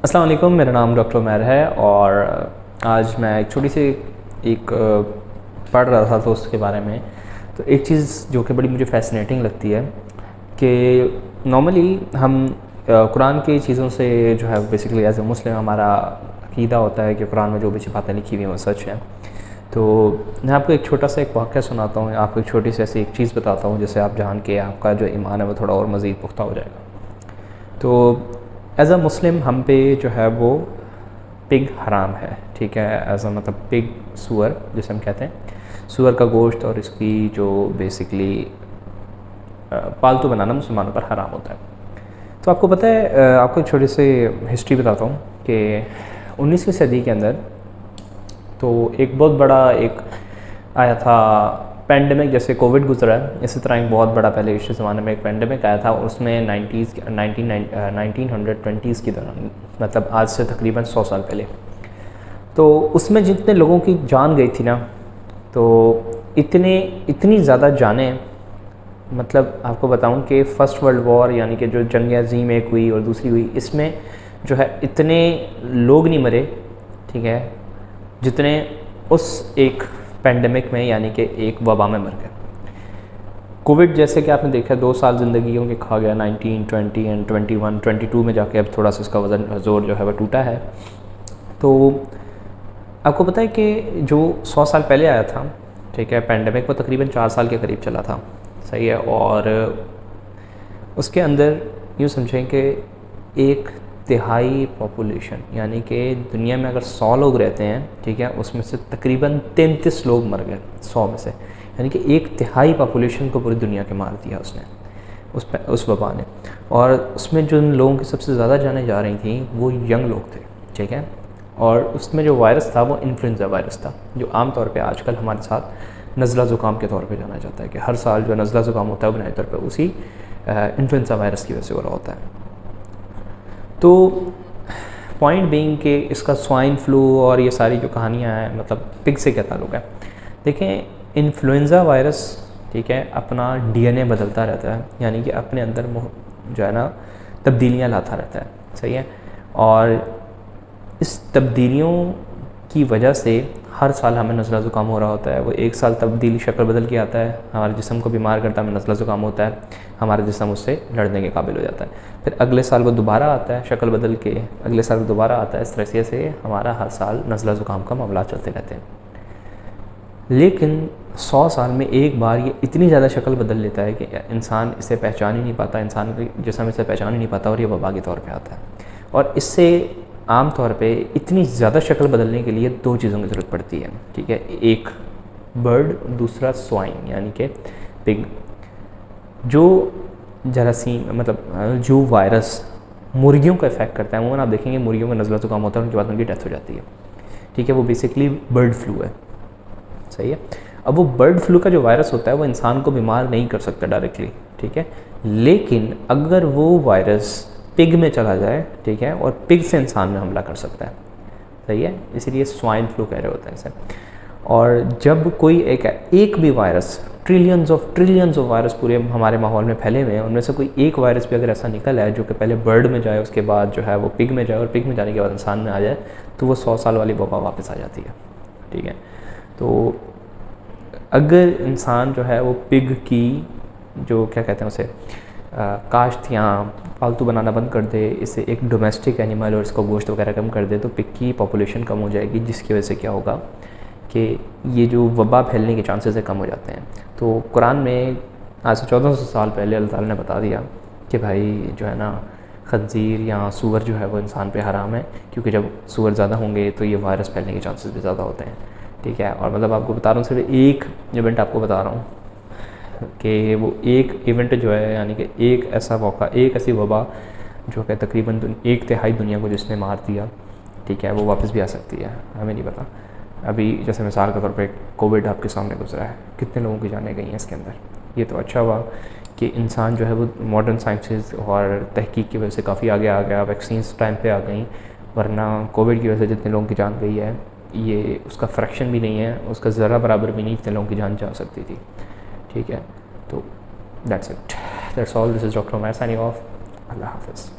السلام علیکم، میرا نام ڈاکٹر عمیر ہے اور آج میں ایک چھوٹی سی پڑھ رہا تھا تو اس کے بارے میں تو ایک چیز جو کہ بڑی مجھے فیسنیٹنگ لگتی ہے کہ نارملی ہم قرآن کی چیزوں سے جو ہے بیسیکلی ایز اے مسلم ہمارا عقیدہ ہوتا ہے کہ قرآن میں جو بھی باتیں لکھی ہوئی ہیں وہ سچ ہیں. تو میں آپ کو ایک چھوٹا سا ایک واقعہ سناتا ہوں، آپ کو ایک چھوٹی سی ایسی ایک چیز بتاتا ہوں جسے آپ جان کے آپ کا جو ایمان ہے وہ تھوڑا اور مزید پختہ ہو جائے گا. تو ایز اے مسلم ہم پہ جو ہے وہ پگ حرام ہے، ٹھیک ہے. ایز اے مطلب پگ سور جسے ہم کہتے ہیں، سور کا گوشت اور اس کی جو بیسکلی پالتو بنانا مسلمانوں پر حرام ہوتا ہے. تو آپ کو پتہ ہے، آپ کو ایک چھوٹی سی ہسٹری بتاتا ہوں کہ 19ویں صدی کے اندر تو ایک بہت بڑا ایک آیا تھا پینڈیمک. جیسے کووڈ گزرا ہے اسی طرح ایک بہت بڑا پہلے اس زمانے میں ایک پینڈیمک آیا تھا، اور اس میں 1920s کی دوران، مطلب آج سے تقریباً 100 سال پہلے. تو اس میں جتنے لوگوں کی جان گئی تھی نا، تو اتنی زیادہ جانیں، مطلب آپ کو بتاؤں کہ فرسٹ ورلڈ وار یعنی کہ جو جنگ عظیم ایک ہوئی اور دوسری ہوئی، اس میں جو ہے اتنے لوگ نہیں مرے، ٹھیک ہے، جتنے اس ایک پینڈیمک میں یعنی کہ ایک وبا میں مر گئے. کووڈ جیسے کہ آپ نے دیکھا 2 سال زندگیوں کے کھا گیا، 19, 20 and 21, 22 میں جا کے اب تھوڑا سا اس کا وزن زور جو ہے وہ ٹوٹا ہے. تو آپ کو پتہ ہے کہ جو 100 سال پہلے آیا تھا، ٹھیک ہے، پینڈیمک، وہ تقریباً 4 سال کے قریب چلا تھا، صحیح ہے. اور اس کے اندر یوں سمجھیں کہ 1/3 پاپولیشن یعنی کہ دنیا میں اگر 100 لوگ رہتے ہیں، ٹھیک ہے، اس میں سے تقریباً 33 لوگ مر گئے 100 میں سے، یعنی کہ 1/3 پاپولیشن کو پوری دنیا کے مار دیا اس نے، اس وبا نے. اور اس میں جن لوگوں کی سب سے زیادہ جانیں جا رہی تھیں وہ ینگ لوگ تھے، ٹھیک ہے. اور اس میں جو وائرس تھا وہ انفلوئنزا وائرس تھا، جو عام طور پہ آج کل ہمارے ساتھ نزلہ زکام کے طور پہ جانا جاتا ہے کہ ہر سال جو نزلہ زکام ہوتا ہے وہ بنیادی طور پہ اسی انفلوئنزا وائرس کی وجہ سے ہو رہا ہوتا ہے. تو پوائنٹ بینگ کہ اس کا سوائن فلو اور یہ ساری جو کہانیاں ہیں، مطلب پگ سے کیا تعلق ہے. دیکھیں، انفلوئنزا وائرس، ٹھیک ہے، اپنا ڈی این اے بدلتا رہتا ہے، یعنی کہ اپنے اندر جو ہے نا تبدیلیاں لاتا رہتا ہے، صحیح ہے. اور اس تبدیلیوں کی وجہ سے ہر سال ہمیں نزلہ زکام ہو رہا ہوتا ہے. وہ ایک سال تبدیلی شکل بدل کے آتا ہے، ہمارے جسم کو بیمار کرتا ہے، ہمیں نزلہ زکام ہوتا ہے، ہمارا جسم اس سے لڑنے کے قابل ہو جاتا ہے. پھر اگلے سال وہ دوبارہ آتا ہے شکل بدل کے، اگلے سال وہ دوبارہ آتا ہے. اس طرح سے ہمارا ہر سال نزلہ زکام کا معاملات چلتے رہتے ہیں. لیکن 100 سال میں ایک بار یہ اتنی زیادہ شکل بدل لیتا ہے کہ انسان اسے پہچان ہی نہیں پاتا، انسان کے جسم اسے پہچان ہی نہیں پاتا، اور یہ وبا کے طور پہ آتا ہے. اور اس سے عام طور پہ اتنی زیادہ شکل بدلنے کے لیے 2 چیزوں کی ضرورت پڑتی ہے، ٹھیک ہے. ایک برڈ، دوسرا سوائن یعنی کہ پگ. جو جراثیم مطلب جو وائرس مرغیوں کو افیکٹ کرتا ہے، وہ آپ دیکھیں گے مرغیوں کا نزلہ زکام ہوتا ہے، ان کے بعد ان کی ڈیتھ ہو جاتی ہے، ٹھیک ہے. وہ بیسکلی برڈ فلو ہے، صحیح ہے. اب وہ برڈ فلو کا جو وائرس ہوتا ہے وہ انسان کو بیمار نہیں کر سکتا ڈائریکٹلی، ٹھیک ہے. لیکن اگر وہ وائرس پگ میں چلا جائے، ٹھیک ہے، اور پگ سے انسان میں حملہ کر سکتا ہے، صحیح ہے. اسی لیے سوائن فلو کہہ رہے ہوتے ہیں اسے. اور جب کوئی ایک بھی وائرس، ٹریلینز آف وائرس پورے ہمارے ماحول میں پھیلے ہوئے ہیں، ان میں سے کوئی ایک وائرس بھی اگر ایسا نکل آئے جو کہ پہلے برڈ میں جائے، اس کے بعد جو ہے وہ پگ میں جائے، اور پگ میں جانے کے بعد انسان میں آ جائے، تو وہ 100 سال والی وبا واپس آ جاتی ہے، ٹھیک ہے. تو اگر انسان جو ہے وہ پگ کی جو کیا کہتے ہیں اسے کاشت یا پالتو بنانا بند کر دے، اسے ایک ڈومیسٹک اینیمل اور اس کا گوشت وغیرہ کم کر دے، تو پگ کی پاپولیشن کم ہو جائے گی، جس کی وجہ سے کیا ہوگا کہ یہ جو وبا پھیلنے کے چانسز کم ہو جاتے ہیں. تو قرآن میں آج سے 1400 سال پہلے اللہ تعالیٰ نے بتا دیا کہ بھائی جو ہے نا خنزیر یا سور جو ہے وہ انسان پہ حرام ہے، کیونکہ جب سور زیادہ ہوں گے تو یہ وائرس پھیلنے کے چانسز بھی زیادہ ہوتے ہیں، ٹھیک ہے. اور مطلب آپ کو بتا رہا ہوں، صرف ایک ایونٹ آپ کو بتا رہا ہوں کہ وہ ایک ایونٹ جو ہے یعنی کہ ایک ایسا موقع، ایک ایسی وبا جو کہ تقریباً 1/3 دنیا کو جس نے مار دیا، ٹھیک ہے، وہ واپس بھی آ سکتی ہے، ہمیں نہیں پتا. ابھی جیسے مثال کے طور پہ کووڈ آپ کے سامنے گزرا ہے، کتنے لوگوں کی جانیں گئی ہیں اس کے اندر. یہ تو اچھا ہوا کہ انسان جو ہے وہ ماڈرن سائنسز اور تحقیق کی وجہ سے کافی آگے آ گیا، ویکسینس ٹائم پہ آ گئیں، ورنہ کووڈ کی وجہ سے جتنے لوگوں کی جان گئی ہے یہ اس کا فریکشن بھی نہیں ہے، اس کا ذرا برابر بھی نہیں اتنے لوگوں کی جان جا سکتی تھی، ٹھیک ہے. تو that's all. This is doctor Umair signing off. اللہ حافظ.